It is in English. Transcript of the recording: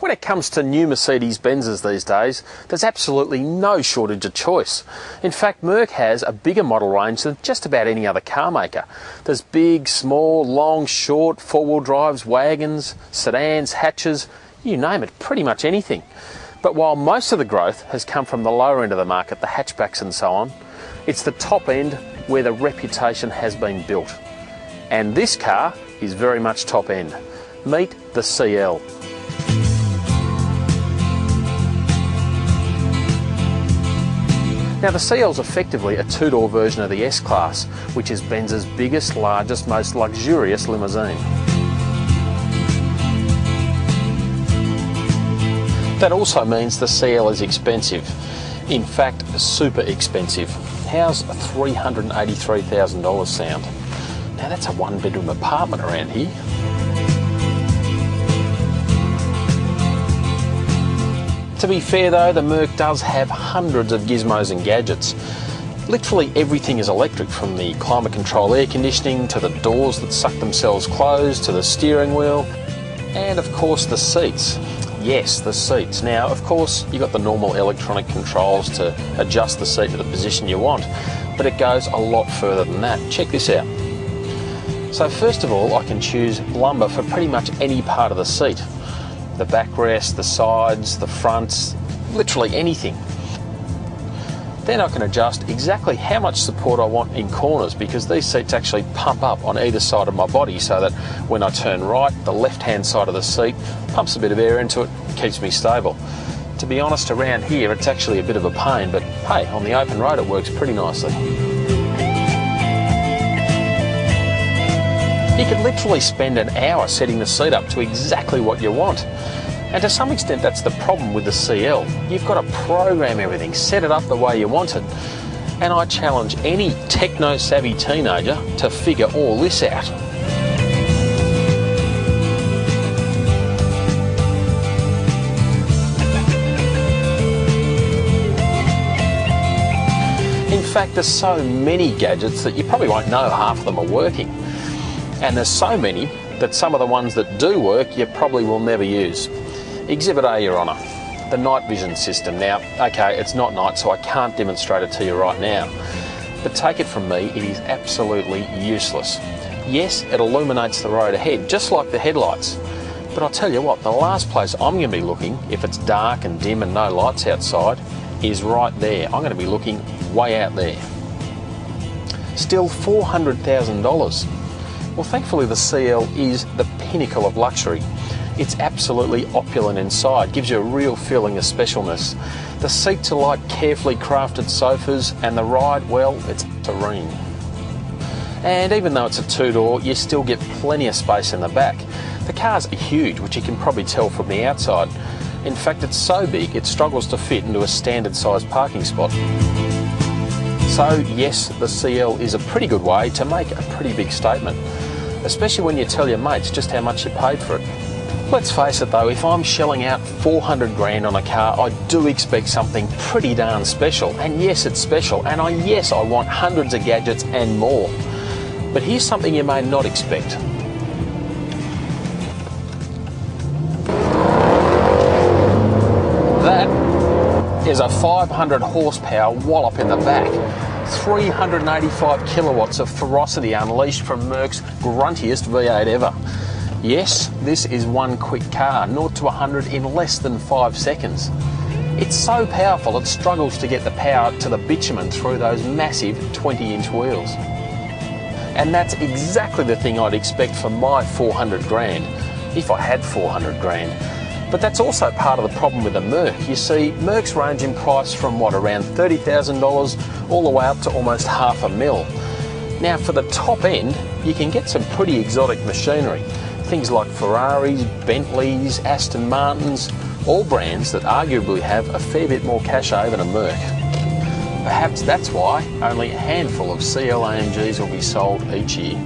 When it comes to new Mercedes-Benzes these days, there's absolutely no shortage of choice. In fact, Merc has a bigger model range than just about any other car maker. There's big, small, long, short, four-wheel drives, wagons, sedans, hatches, you name it, pretty much anything. But while most of the growth has come from the lower end of the market, the hatchbacks and so on, it's the top end where the reputation has been built. And this car is very much top end. Meet the CL. Now the CL is effectively a two-door version of the S-Class, which is Benz's biggest, largest, most luxurious limousine. That also means the CL is expensive. In fact, super expensive. How's $383,000 sound? Now that's a one-bedroom apartment around here. To be fair though, the Merc does have hundreds of gizmos and gadgets. Literally everything is electric, from the climate control air conditioning to the doors that suck themselves closed to the steering wheel, and of course the seats. Yes, the seats. Now of course you've got the normal electronic controls to adjust the seat to the position you want, but it goes a lot further than that. Check this out. So first of all, I can choose lumbar for pretty much any part of the seat. The backrest, the sides, the fronts, literally anything. Then I can adjust exactly how much support I want in corners, because these seats actually pump up on either side of my body so that when I turn right, the left-hand side of the seat pumps a bit of air into it, keeps me stable. To be honest, around here it's actually a bit of a pain, but hey, on the open road it works pretty nicely. You can literally spend an hour setting the seat up to exactly what you want. And to some extent that's the problem with the CL. You've got to program everything, set it up the way you want it. And I challenge any techno-savvy teenager to figure all this out. In fact, there's so many gadgets that you probably won't know half of them are working. And there's so many that some of the ones that do work you probably will never use. Exhibit A, Your Honour, the night vision system. Now, okay, it's not night, so I can't demonstrate it to you right now. But take it from me, it is absolutely useless. Yes, it illuminates the road ahead, just like the headlights. But I'll tell you what, the last place I'm going to be looking, if it's dark and dim and no lights outside, is right there. I'm going to be looking way out there. Still $400,000. Well, thankfully the CL is the pinnacle of luxury. It's absolutely opulent inside, gives you a real feeling of specialness. The seats are like carefully crafted sofas, and the ride, well, it's serene. And even though it's a two-door, you still get plenty of space in the back. The cars are huge, which you can probably tell from the outside. In fact, it's so big it struggles to fit into a standard sized parking spot. So yes, the CL is a pretty good way to make a pretty big statement, especially when you tell your mates just how much you paid for it. Let's face it though, if I'm shelling out 400 grand on a car, I do expect something pretty darn special. And yes, it's special, and yes, I want hundreds of gadgets and more. But here's something you may not expect. That is a 500 horsepower wallop in the back. 385 kilowatts of ferocity unleashed from Merc's gruntiest V8 ever. Yes, this is one quick car, 0 to 100 in less than 5 seconds. It's so powerful it struggles to get the power to the bitumen through those massive 20-inch wheels. And that's exactly the thing I'd expect for my 400 grand, if I had 400 grand. But that's also part of the problem with the Merc. You see, Mercs range in price from what, around $30,000 all the way up to almost $500,000. Now for the top end, you can get some pretty exotic machinery. Things like Ferraris, Bentleys, Aston Martins, all brands that arguably have a fair bit more cachet than a Merc. Perhaps that's why only a handful of CL AMGs will be sold each year.